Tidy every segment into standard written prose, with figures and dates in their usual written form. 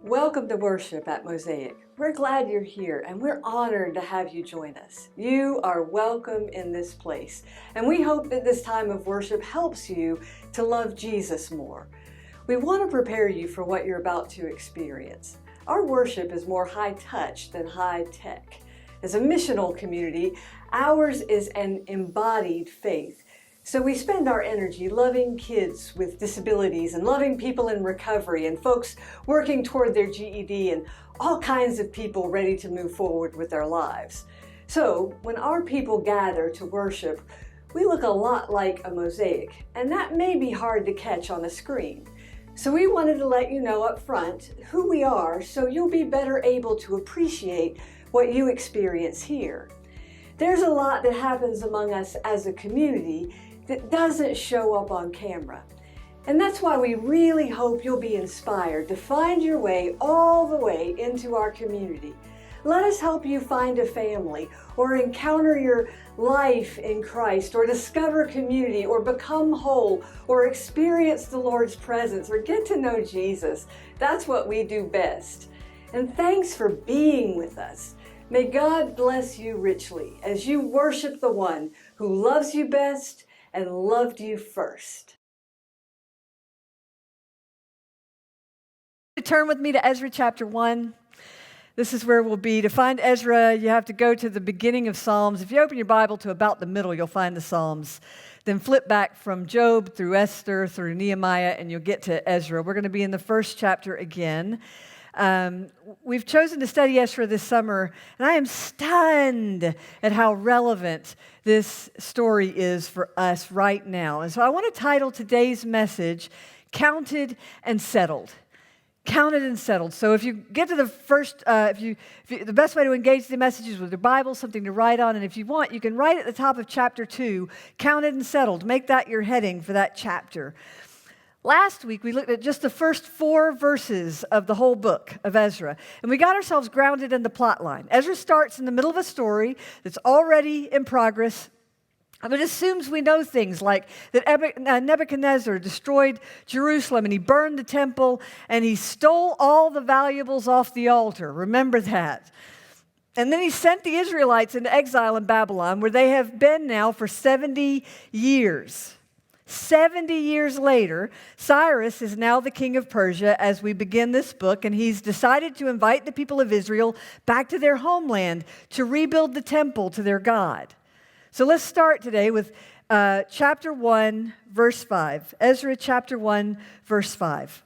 Welcome to worship at Mosaic. We're glad you're here and we're honored to have you join us. You are welcome in this place, and we hope that this time of worship helps you to love Jesus more. We want to prepare you for what you're about to experience. Our worship is more high touch than high tech. As a missional community, ours is an embodied faith. So we spend our energy loving kids with disabilities and loving people in recovery and folks working toward their GED and all kinds of people ready to move forward with their lives. So when our people gather to worship, we look a lot like a mosaic, and that may be hard to catch on a screen. So we wanted to let you know up front who we are so you'll be better able to appreciate what you experience here. There's a lot that happens among us as a community that doesn't show up on camera. And that's why we really hope you'll be inspired to find your way all the way into our community. Let us help you find a family, or encounter your life in Christ, or discover community, or become whole, or experience the Lord's presence, or get to know Jesus. That's what we do best. And thanks for being with us. May God bless you richly as you worship the one who loves you best and loved you first. Turn with me to Ezra chapter 1. This is where we'll be. To find Ezra, you have to go to the beginning of Psalms. If you open your Bible to about the middle, you'll find the Psalms. Then flip back from Job through Esther, through Nehemiah, and you'll get to Ezra. We're going to be in the first chapter again. We've chosen to study Ezra this summer, and I am stunned at how relevant this story is for us right now. And so I want to title today's message, Counted and Settled. Counted and settled. So if you get to the first, the best way to engage the message is with your Bible, something to write on. And if you want, you can write at the top of chapter 2, Counted and Settled. Make that your heading for that chapter. Last week, we looked at just the first 4 verses of the whole book of Ezra, and we got ourselves grounded in the plot line. Ezra starts in the middle of a story that's already in progress. It assumes we know things like that Nebuchadnezzar destroyed Jerusalem, and he burned the temple, and he stole all the valuables off the altar. Remember that. And then he sent the Israelites into exile in Babylon, where they have been now for 70 years. 70 years later, Cyrus is now the king of Persia as we begin this book, and he's decided to invite the people of Israel back to their homeland to rebuild the temple to their God. So let's start today with chapter 1, verse 5. Ezra chapter 1, verse 5.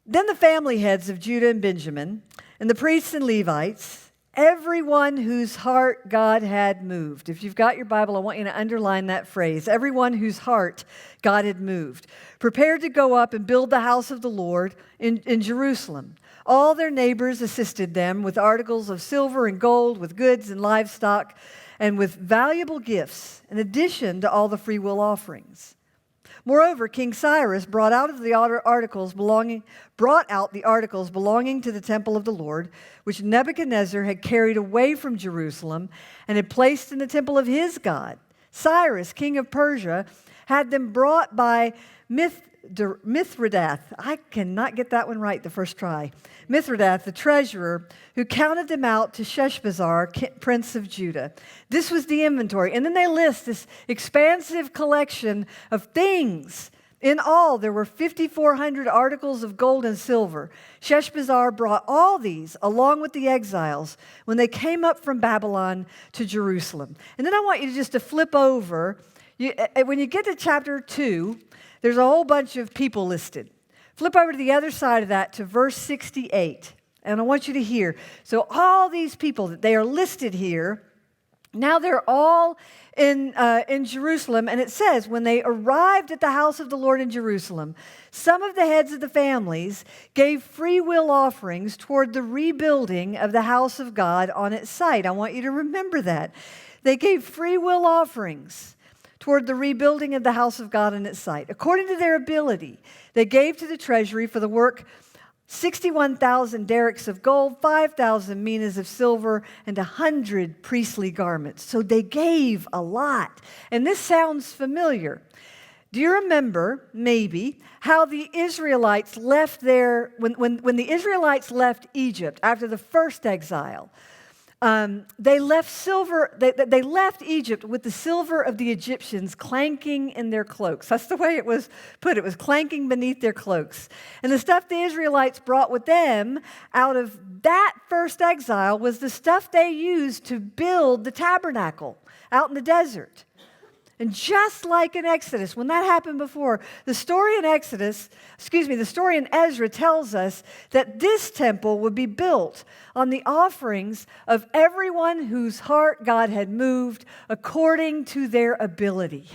Then the family heads of Judah and Benjamin, and the priests and Levites, everyone whose heart God had moved. If you've got your Bible, I want you to underline that phrase. Everyone whose heart God had moved. Prepared to go up and build the house of the Lord in Jerusalem. All their neighbors assisted them with articles of silver and gold, with goods and livestock, and with valuable gifts, in addition to all the freewill offerings. Moreover, King Cyrus brought out the articles belonging to the temple of the Lord, which Nebuchadnezzar had carried away from Jerusalem and had placed in the temple of his God. Cyrus, king of Persia, had them brought by Mithredath. I cannot get that one right the first try. Mithredath, the treasurer, who counted them out to Sheshbazzar, prince of Judah. This was the inventory. And then they list this expansive collection of things. In all, there were 5,400 articles of gold and silver. Sheshbazzar brought all these along with the exiles when they came up from Babylon to Jerusalem. And then I want you just to flip over. When you get to chapter 2, there's a whole bunch of people listed. Flip over to the other side of that to verse 68. And I want you to hear. So all these people that they are listed here, now they're all in Jerusalem. And it says, when they arrived at the house of the Lord in Jerusalem, some of the heads of the families gave free will offerings toward the rebuilding of the house of God on its site. I want you to remember that. They gave free will offerings toward the rebuilding of the house of God on its site. According to their ability, they gave to the treasury for the work 61,000 derricks of gold, 5,000 minas of silver, and 100 priestly garments. So they gave a lot. And this sounds familiar. Do you remember, maybe, how the Israelites left when the Israelites left Egypt after the first exile? They left they left Egypt with the silver of the Egyptians clanking in their cloaks. That's the way it was put. It was clanking beneath their cloaks. And the stuff the Israelites brought with them out of that first exile was the stuff they used to build the tabernacle out in the desert. And just like in Exodus, when that happened before, the story in Ezra tells us that this temple would be built on the offerings of everyone whose heart God had moved according to their ability.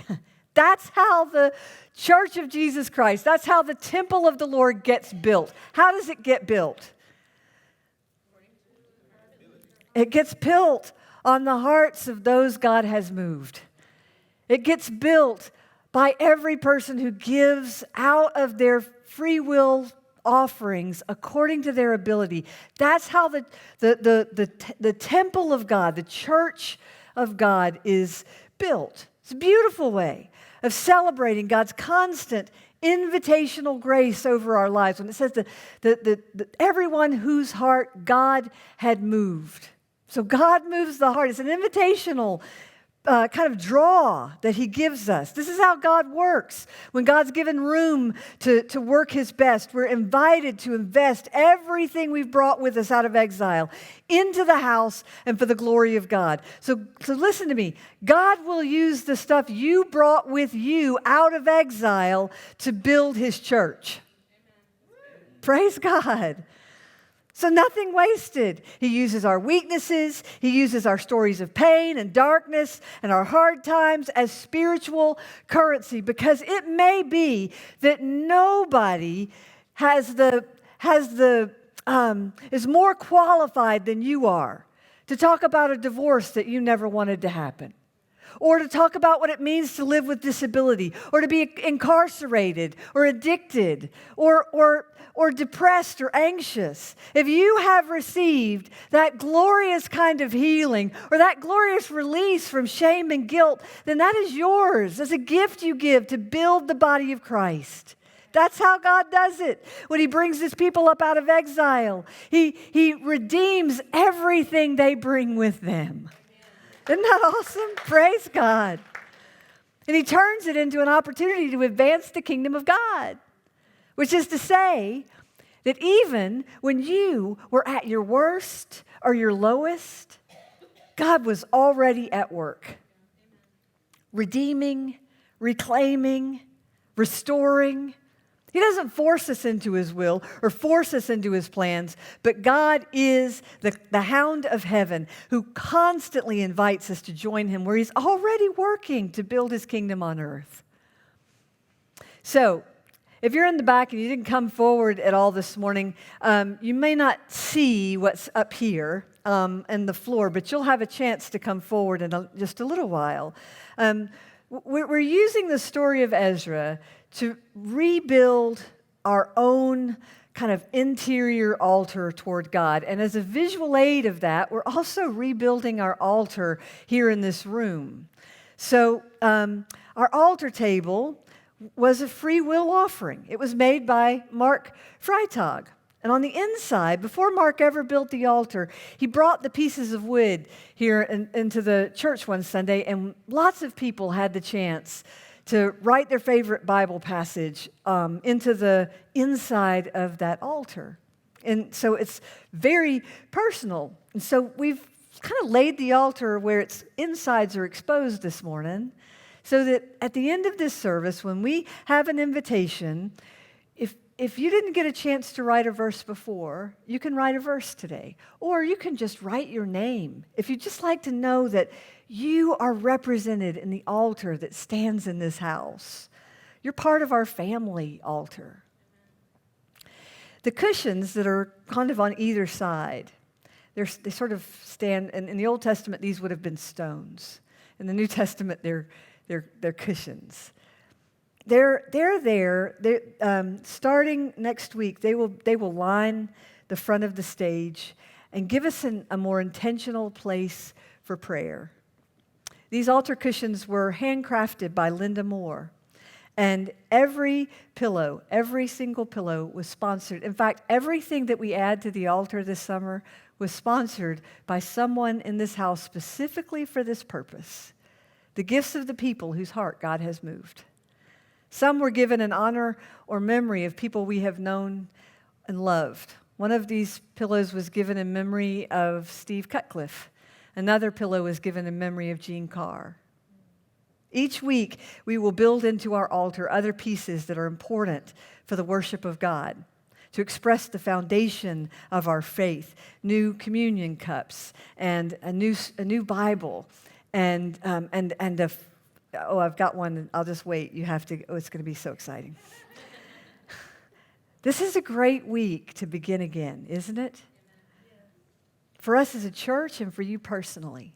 That's how the Church of Jesus Christ, that's how the temple of the Lord gets built. How does it get built? It gets built on the hearts of those God has moved. It gets built by every person who gives out of their free will offerings according to their ability. That's how the temple of God, the church of God is built. It's a beautiful way of celebrating God's constant invitational grace over our lives. When it says that everyone whose heart God had moved. So God moves the heart. It's an invitational kind of draw that he gives us. This is how God works. When God's given room to work his best, we're invited to invest everything we've brought with us out of exile into the house and for the glory of God. So listen to me. God will use the stuff you brought with you out of exile to build his church. Praise God. So nothing wasted. He uses our weaknesses. He uses our stories of pain and darkness and our hard times as spiritual currency, because it may be that nobody is more qualified than you are to talk about a divorce that you never wanted to happen, or to talk about what it means to live with disability, or to be incarcerated, or addicted, or depressed or anxious. If you have received that glorious kind of healing or that glorious release from shame and guilt, then that is yours as a gift you give to build the body of Christ. That's how God does it. When he brings his people up out of exile, he redeems everything they bring with them. Isn't that awesome? Praise God. And he turns it into an opportunity to advance the kingdom of God, which is to say that even when you were at your worst or your lowest, God was already at work, redeeming, reclaiming, restoring. He doesn't force us into his will or force us into his plans, but God is the hound of heaven who constantly invites us to join him where he's already working to build his kingdom on earth. So, if you're in the back and you didn't come forward at all this morning, you may not see what's up here in the floor, but you'll have a chance to come forward in just a little while. We're using the story of Ezra to rebuild our own kind of interior altar toward God. And as a visual aid of that, we're also rebuilding our altar here in this room. So our altar table was a free will offering. It was made by Mark Freitag. And on the inside, before Mark ever built the altar, he brought the pieces of wood here into the church one Sunday, and lots of people had the chance to write their favorite Bible passage into the inside of that altar. And so it's very personal. And so we've kind of laid the altar where its insides are exposed this morning, so that at the end of this service, when we have an invitation, if you didn't get a chance to write a verse before, you can write a verse today. Or you can just write your name. If you'd just like to know that you are represented in the altar that stands in this house. You're part of our family altar. The cushions that are kind of on either side, they sort of stand, and in the Old Testament, these would have been stones. In the New Testament, they're cushions. They're there. Starting next week, they will line the front of the stage and give us a more intentional place for prayer. These altar cushions were handcrafted by Linda Moore, And every pillow, every single pillow was sponsored. In fact, everything that we add to the altar this summer was sponsored by someone in this house specifically for this purpose. The gifts of the people whose heart God has moved. Some were given in honor or memory of people we have known and loved. One of these pillows was given in memory of Steve Cutcliffe. Another pillow was given in memory of Gene Carr. Each week, we will build into our altar other pieces that are important for the worship of God, to express the foundation of our faith, new communion cups, and a new Bible, and I've got one. I'll just wait. You have to. Oh, it's going to be so exciting. This is a great week to begin again, isn't it? For us as a church and for you personally.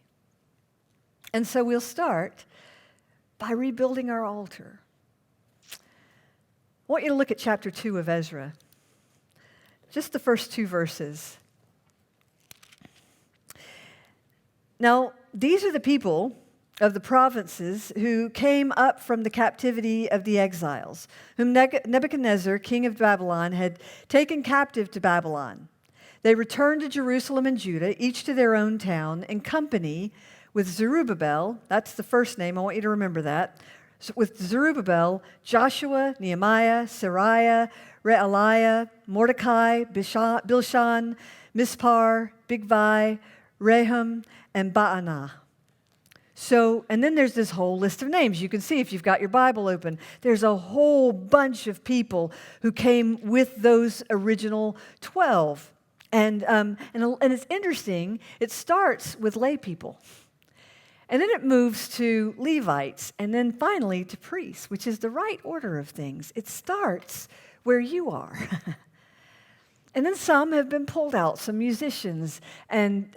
And so we'll start by rebuilding our altar. I want you to look at chapter 2 of Ezra. Just the first 2 verses. Now, these are the people of the provinces who came up from the captivity of the exiles, whom Nebuchadnezzar, king of Babylon, had taken captive to Babylon. They returned to Jerusalem and Judah, each to their own town, in company with Zerubbabel. That's the first name. I want you to remember that. With Zerubbabel, Joshua, Nehemiah, Sariah, Realiah, Mordecai, Bilshan, Mispar, Bigvai, Rehum, and Baanah. So, and then there's this whole list of names. You can see if you've got your Bible open, there's a whole bunch of people who came with those original 12. And it's interesting, it starts with lay people. And then it moves to Levites, and then finally to priests, which is the right order of things. It starts where you are. And then some have been pulled out, some musicians and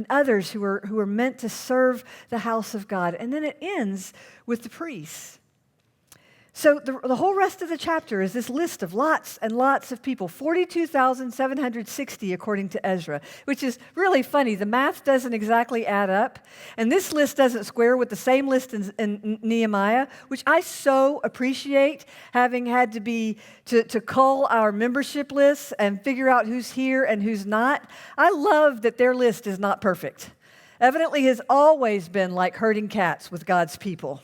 others who are meant to serve the house of God. And then it ends with the priests. So the whole rest of the chapter is this list of lots and lots of people, 42,760 according to Ezra, which is really funny. The math doesn't exactly add up, and this list doesn't square with the same list in Nehemiah, which I so appreciate, having had to cull our membership lists and figure out who's here and who's not. I love that their list is not perfect. Evidently has always been like herding cats with God's people.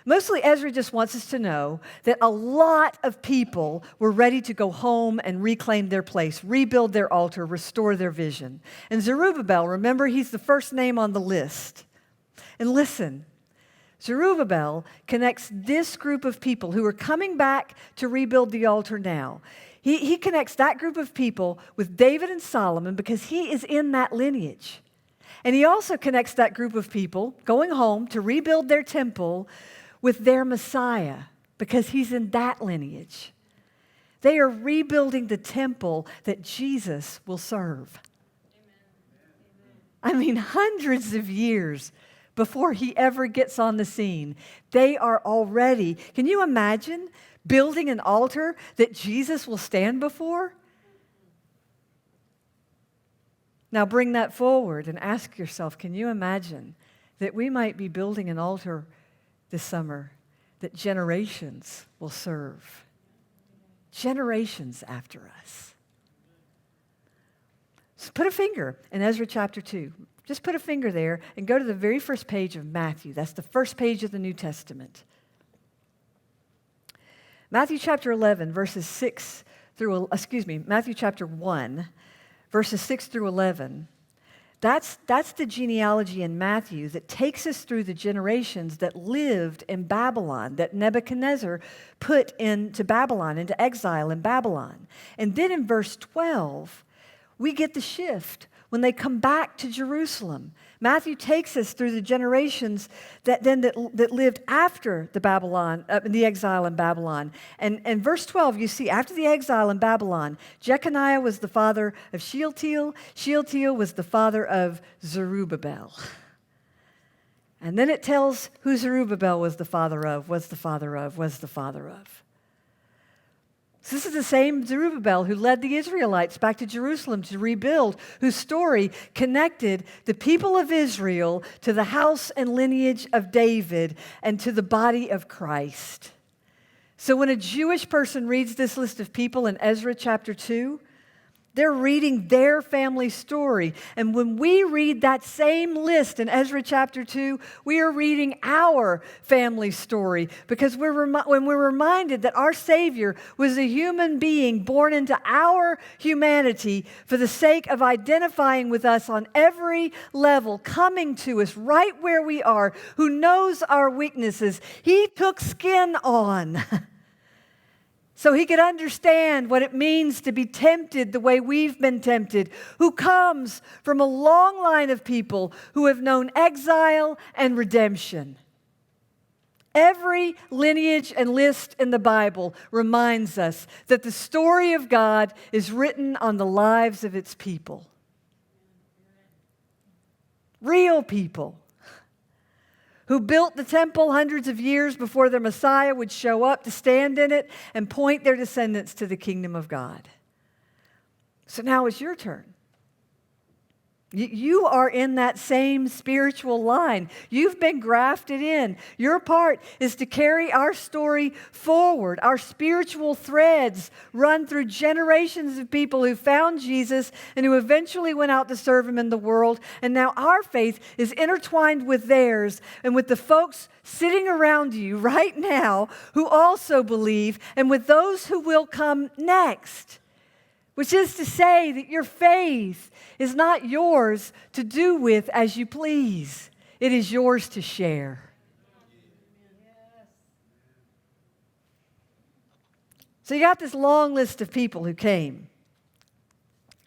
Mostly, Ezra just wants us to know that a lot of people were ready to go home and reclaim their place, rebuild their altar, restore their vision. And Zerubbabel, remember, he's the first name on the list. And listen, Zerubbabel connects this group of people who are coming back to rebuild the altar now. He connects that group of people with David and Solomon because he is in that lineage. And he also connects that group of people going home to rebuild their temple with their Messiah, because he's in that lineage. They are rebuilding the temple that Jesus will serve. Amen. I mean, hundreds of years before he ever gets on the scene, they are already, can you imagine building an altar that Jesus will stand before? Now bring that forward and ask yourself, can you imagine that we might be building an altar this summer that generations will serve? Generations after us. So put a finger in Ezra chapter 2. Just put a finger there and go to the very first page of Matthew. That's the first page of the New Testament. Matthew chapter 11, Matthew chapter 1, verses 6 through 11. That's the genealogy in Matthew that takes us through the generations that lived in Babylon, that Nebuchadnezzar put into Babylon, into exile in Babylon. And then in verse 12, we get the shift when they come back to Jerusalem. Matthew takes us through the generations that lived after the exile in Babylon. And verse 12, you see, after the exile in Babylon, Jeconiah was the father of Shealtiel. Shealtiel was the father of Zerubbabel. And then it tells who Zerubbabel was the father of. So this is the same Zerubbabel who led the Israelites back to Jerusalem to rebuild, whose story connected the people of Israel to the house and lineage of David and to the body of Christ. So when a Jewish person reads this list of people in Ezra chapter 2, they're reading their family story. And when we read that same list in Ezra chapter 2, we are reading our family story because when we're reminded that our Savior was a human being born into our humanity for the sake of identifying with us on every level, coming to us right where we are, who knows our weaknesses. He took skin on. So he could understand what it means to be tempted the way we've been tempted, who comes from a long line of people who have known exile and redemption. Every lineage and list in the Bible reminds us that the story of God is written on the lives of its people. Real people who built the temple hundreds of years before their Messiah would show up to stand in it and point their descendants to the kingdom of God. So now it's your turn. You are in that same spiritual line. You've been grafted in. Your part is to carry our story forward. Our spiritual threads run through generations of people who found Jesus and who eventually went out to serve him in the world. And now our faith is intertwined with theirs and with the folks sitting around you right now who also believe, and with those who will come next. Which is to say that your faith is not yours to do with as you please. It is yours to share. So you got this long list of people who came.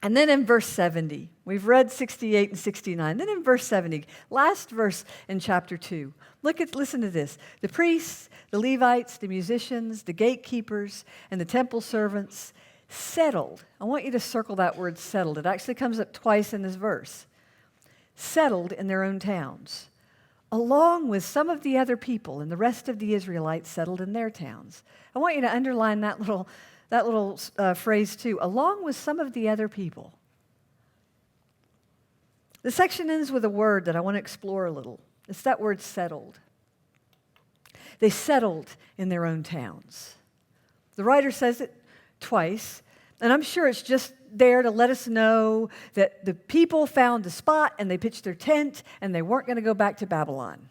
And then in verse 70, we've read 68 and 69. Then in verse 70, last verse in chapter 2, listen to this. The priests, the Levites, the musicians, the gatekeepers, and the temple servants settled. I want you to circle that word settled. It actually comes up twice in this verse. Settled in their own towns, along with some of the other people, and the rest of the Israelites settled in their towns. I want you to underline that little phrase too, along with some of the other people. The section ends with a word that I want to explore a little. It's that word settled. They settled in their own towns. The writer says it twice, and I'm sure it's just there to let us know that the people found a spot and they pitched their tent and they weren't going to go back to Babylon.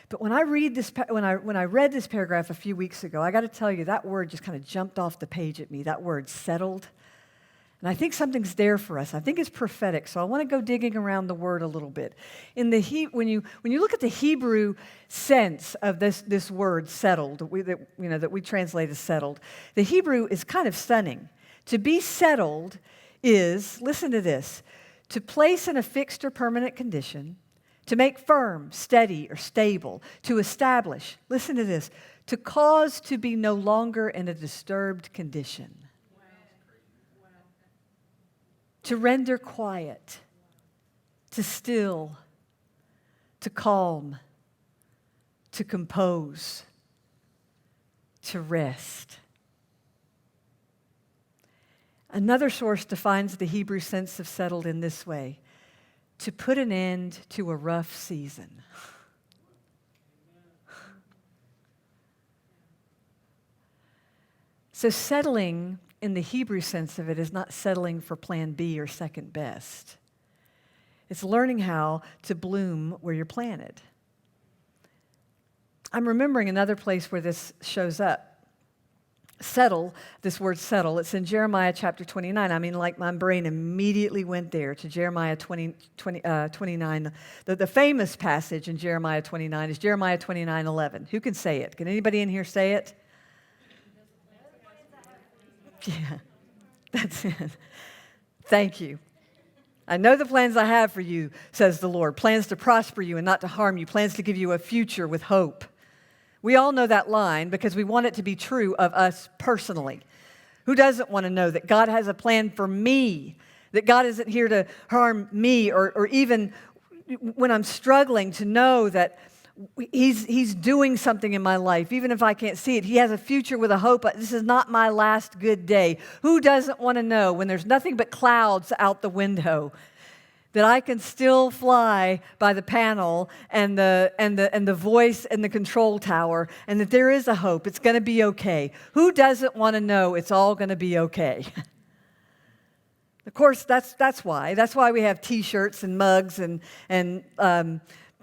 But when I read this, when I read this paragraph a few weeks ago, I got to tell you that word just kind of jumped off the page at me. That word settled, and I think something's there for us. I think it's prophetic, so I want to go digging around the word a little bit. In the when you look at the Hebrew sense of this word settled, that we translate as settled, the Hebrew is kind of stunning. To be settled is, listen to this, to place in a fixed or permanent condition, to make firm, steady, or stable, to establish, listen to this, to cause to be no longer in a disturbed condition. To render quiet, to still, to calm, to compose, to rest. Another source defines the Hebrew sense of settled in this way: to put an end to a rough season. So settling in the Hebrew sense of it is not settling for plan B or second best. It's learning how to bloom where you're planted. I'm remembering another place where this shows up. Settle, this word settle, it's in Jeremiah chapter 29. I mean, like my brain immediately went there to Jeremiah 29. The famous passage in Jeremiah 29 is Jeremiah 29:11. Who can say it? Can anybody in here say it? Yeah, that's it. Thank you. I know the plans I have for you, says the Lord. Plans to prosper you and not to harm you. Plans to give you a future with hope. We all know that line because we want it to be true of us personally. Who doesn't want to know that God has a plan for me? That God isn't here to harm me, or even when I'm struggling, to know that He's doing something in my life, even if I can't see it. He has a future with a hope. This is not my last good day. Who doesn't want to know when there's nothing but clouds out the window that I can still fly by the panel and the voice and the control tower, and that there is a hope. It's going to be okay. Who doesn't want to know it's all going to be okay? Of course, that's why. That's why we have T-shirts and mugs and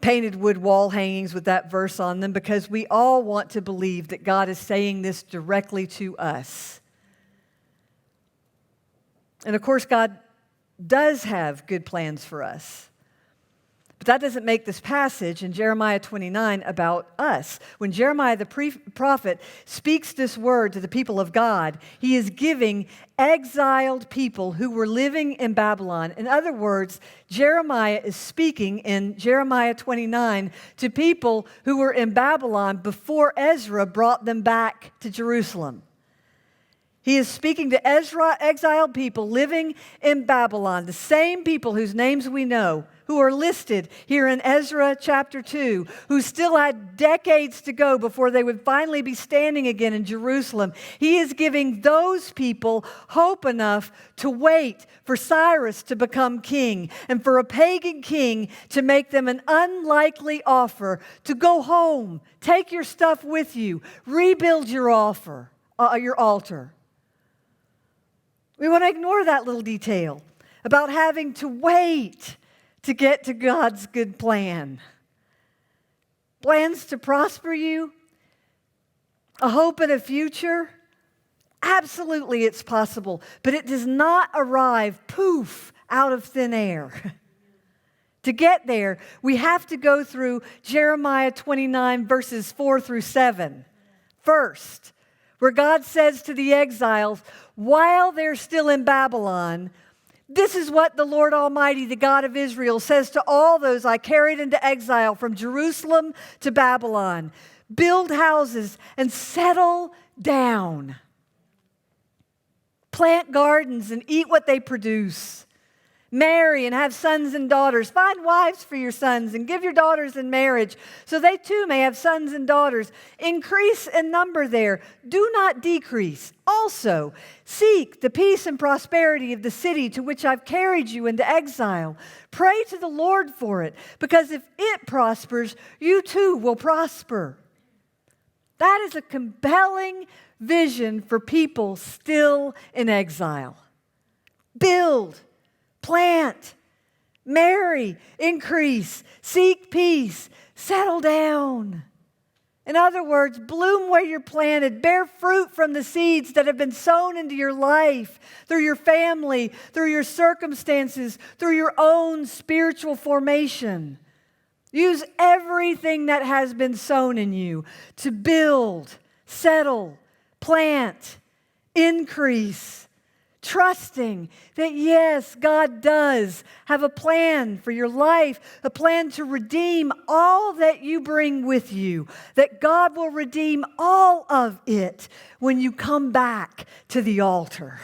painted wood wall hangings with that verse on them, because we all want to believe that God is saying this directly to us. And of course, God does have good plans for us. But that doesn't make this passage in Jeremiah 29 about us. When Jeremiah the prophet speaks this word to the people of God, he is giving exiled people who were living in Babylon. In other words, Jeremiah is speaking in Jeremiah 29 to people who were in Babylon before Ezra brought them back to Jerusalem. He is speaking to Ezra, exiled people living in Babylon, the same people whose names we know, who are listed here in Ezra chapter 2, who still had decades to go before they would finally be standing again in Jerusalem. He is giving those people hope enough to wait for Cyrus to become king and for a pagan king to make them an unlikely offer to go home, take your stuff with you, rebuild your altar. We want to ignore that little detail about having to wait to get to God's good plan. Plans to prosper you, a hope and a future. Absolutely, it's possible, but it does not arrive, poof, out of thin air. To get there, we have to go through Jeremiah 29, verses 4 through 7. First, where God says to the exiles, while they're still in Babylon, this is what the Lord Almighty, the God of Israel, says to all those I carried into exile from Jerusalem to Babylon. Build houses and settle down. Plant gardens and eat what they produce. Marry and have sons and daughters. Find wives for your sons and give your daughters in marriage, so they too may have sons and daughters. Increase in number there. Do not decrease. Also, seek the peace and prosperity of the city to which I've carried you into exile. Pray to the Lord for it, because if it prospers, you too will prosper. That is a compelling vision for people still in exile. Build. Plant, marry, increase, seek peace, settle down. In other words, bloom where you're planted, bear fruit from the seeds that have been sown into your life, through your family, through your circumstances, through your own spiritual formation. Use everything that has been sown in you to build, settle, plant, increase, trusting that, yes, God does have a plan for your life, a plan to redeem all that you bring with you, that God will redeem all of it when you come back to the altar.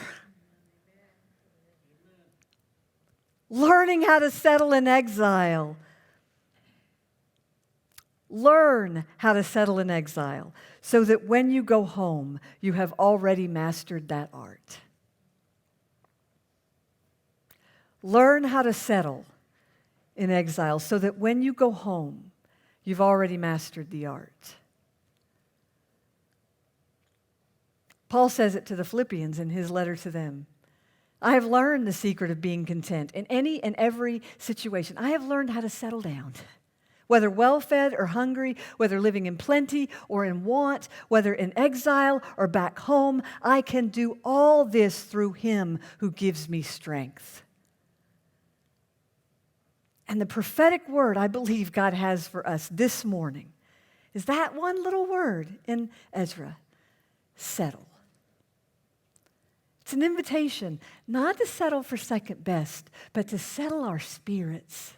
Learning how to settle in exile. Learn how to settle in exile so that when you go home, you have already mastered that art. Learn how to settle in exile so that when you go home, you've already mastered the art. Paul says it to the Philippians in his letter to them. I have learned the secret of being content in any and every situation. I have learned how to settle down. Whether well-fed or hungry, whether living in plenty or in want, whether in exile or back home, I can do all this through Him who gives me strength. And the prophetic word I believe God has for us this morning is that one little word in Ezra, settle. It's an invitation not to settle for second best, but to settle our spirits,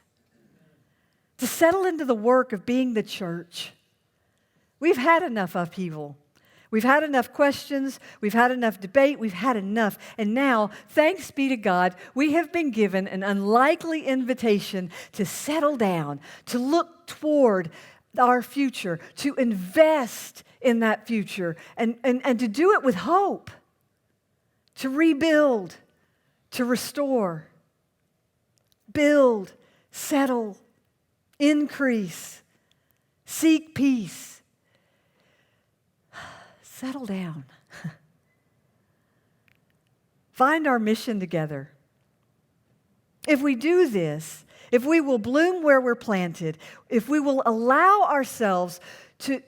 to settle into the work of being the church. We've had enough upheaval. We've had enough questions. We've had enough debate. We've had enough. And now, thanks be to God, we have been given an unlikely invitation to settle down, to look toward our future, to invest in that future, and to do it with hope, to rebuild, to restore. build, settle, increase, seek peace. Settle down. Find our mission together. If we do this, if we will bloom where we're planted, if we will allow ourselves to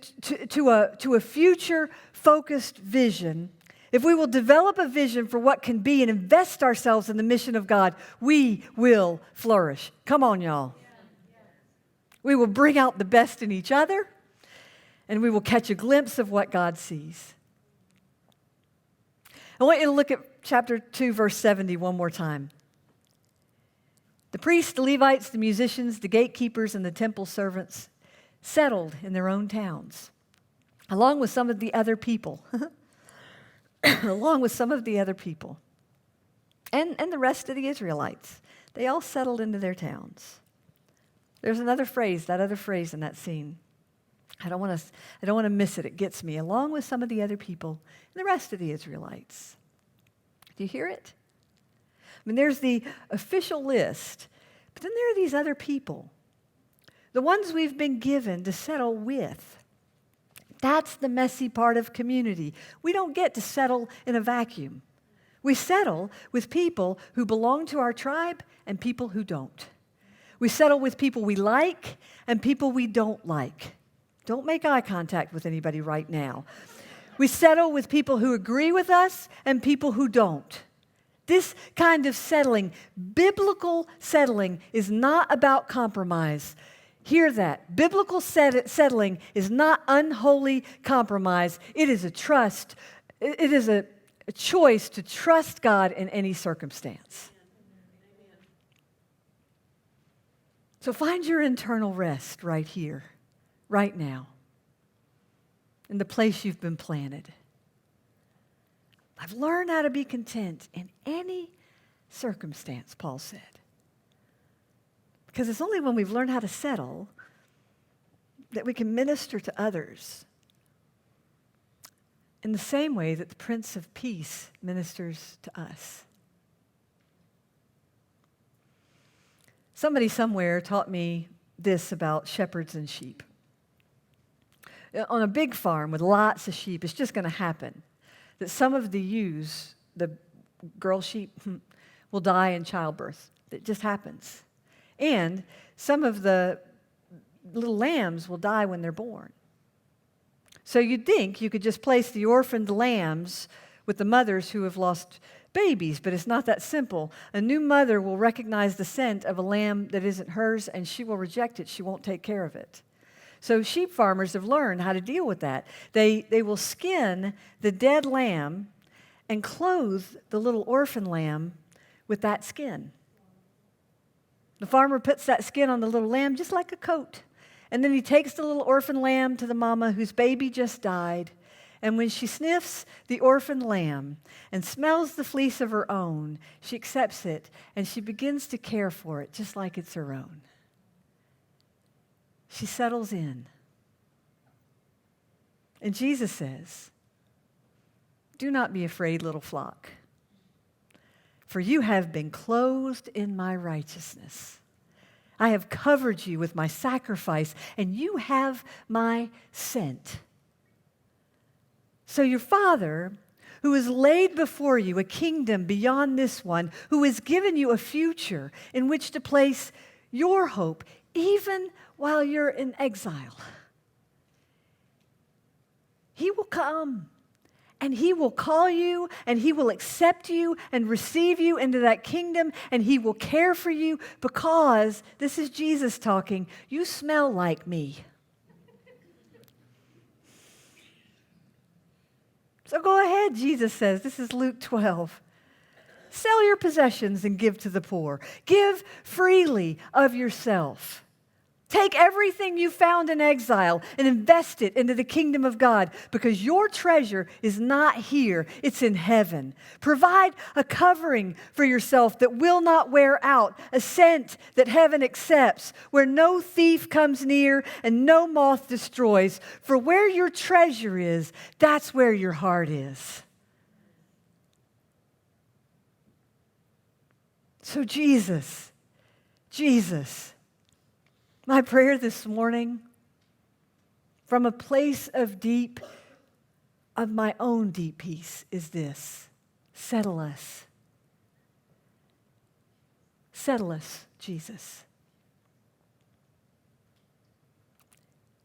a future-focused vision, if we will develop a vision for what can be and invest ourselves in the mission of God, we will flourish. Come on, y'all. We will bring out the best in each other, and we will catch a glimpse of what God sees. I want you to look at chapter 2, verse 70 one more time. The priests, the Levites, the musicians, the gatekeepers, and the temple servants settled in their own towns, along with some of the other people. Along with some of the other people. And the rest of the Israelites. They all settled into their towns. There's another phrase, that other phrase in that scene. I don't want to miss it. It gets me. Along with some of the other people and the rest of the Israelites. Do you hear it? I mean, there's the official list, but then there are these other people, the ones we've been given to settle with. That's the messy part of community. We don't get to settle in a vacuum. We settle with people who belong to our tribe and people who don't. We settle with people we like and people we don't like. Don't make eye contact with anybody right now. We settle with people who agree with us and people who don't. This kind of settling, biblical settling, is not about compromise. Hear that. Biblical settling is not unholy compromise. It is a trust. It is a choice to trust God in any circumstance. So find your internal rest right here, right now, in the place you've been planted. I've learned how to be content in any circumstance, Paul said. Because it's only when we've learned how to settle that we can minister to others in the same way that the Prince of Peace ministers to us. Somebody somewhere taught me this about shepherds and sheep. On a big farm with lots of sheep, it's just going to happen that some of the ewes, the girl sheep, will die in childbirth. It just happens. And some of the little lambs will die when they're born. So you'd think you could just place the orphaned lambs with the mothers who have lost babies, but it's not that simple. A new mother will recognize the scent of a lamb that isn't hers, and she will reject it. She won't take care of it. So sheep farmers have learned how to deal with that. They will skin the dead lamb and clothe the little orphan lamb with that skin. The farmer puts that skin on the little lamb just like a coat. And then he takes the little orphan lamb to the mama whose baby just died. And when she sniffs the orphan lamb and smells the fleece of her own, she accepts it and she begins to care for it just like it's her own. She settles in. And Jesus says, "Do not be afraid, little flock, for you have been clothed in my righteousness. I have covered you with my sacrifice, and you have my scent." So your Father, who has laid before you a kingdom beyond this one, who has given you a future in which to place your hope, even while you're in exile, He will come and He will call you and He will accept you and receive you into that kingdom, and He will care for you because, this is Jesus talking, you smell like me. So go ahead, Jesus says. This is Luke 12. Sell your possessions and give to the poor. Give freely of yourself. Take everything you found in exile and invest it into the kingdom of God, because your treasure is not here, it's in heaven. Provide a covering for yourself that will not wear out, a scent that heaven accepts, where no thief comes near and no moth destroys. For where your treasure is, that's where your heart is. So Jesus Jesus, my prayer this morning from a place of my own deep peace is this: settle us. Settle us, Jesus.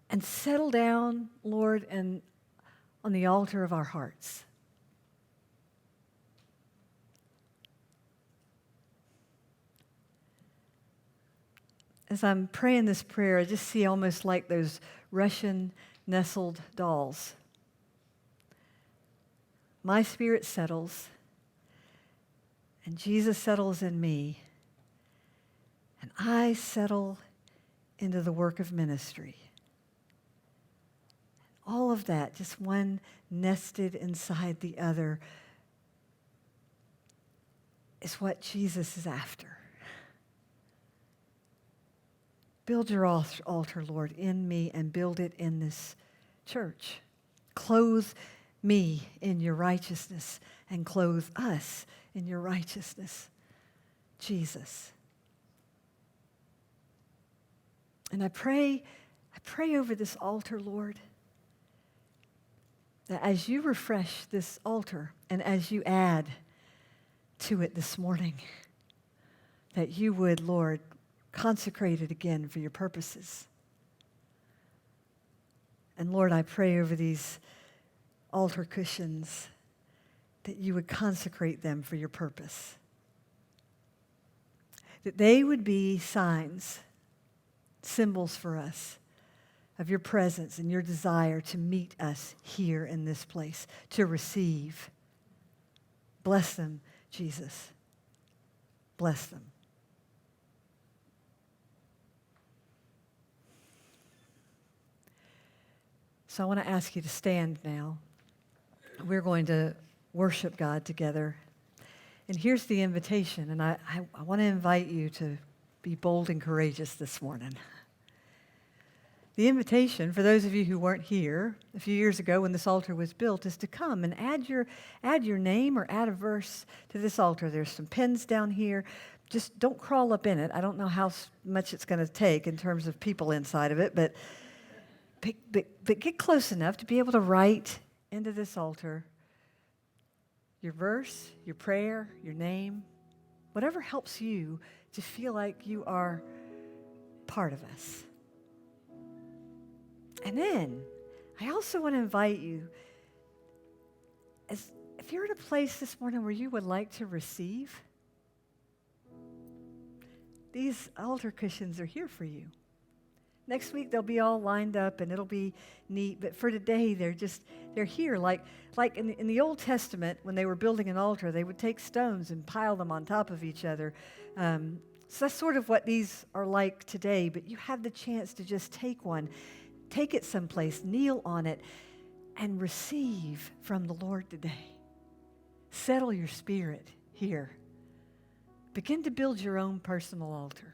And settle down, Lord, and on the altar of our hearts. As I'm praying this prayer, I just see almost like those Russian nestled dolls. My spirit settles, and Jesus settles in me, and I settle into the work of ministry. All of that, just one nested inside the other, is what Jesus is after. Build your altar, Lord, in me, and build it in this church. Clothe me in your righteousness and clothe us in your righteousness, Jesus. And I pray over this altar, Lord, that as you refresh this altar and as you add to it this morning, that you would, Lord, consecrate it again for your purposes. And Lord, I pray over these altar cushions that you would consecrate them for your purpose. That they would be signs, symbols for us of your presence and your desire to meet us here in this place, to receive. Bless them, Jesus. Bless them. So I want to ask you to stand now. We're going to worship God together. And here's the invitation, and I want to invite you to be bold and courageous this morning. The invitation, for those of you who weren't here a few years ago when this altar was built, is to come and add your name or add a verse to this altar. There's some pens down here. Just don't crawl up in it. I don't know how much it's going to take in terms of people inside of it, but get close enough to be able to write into this altar your verse, your prayer, your name, whatever helps you to feel like you are part of us. And then I also want to invite you, if you're in a place this morning where you would like to receive, these altar cushions are here for you. Next week they'll be all lined up and it'll be neat, but for today they're here. Like in the Old Testament, when they were building an altar, they would take stones and pile them on top of each other. So that's sort of what these are like today, but you have the chance to just take one, take it someplace, kneel on it, and receive from the Lord today. Settle your spirit here. Begin to build your own personal altar.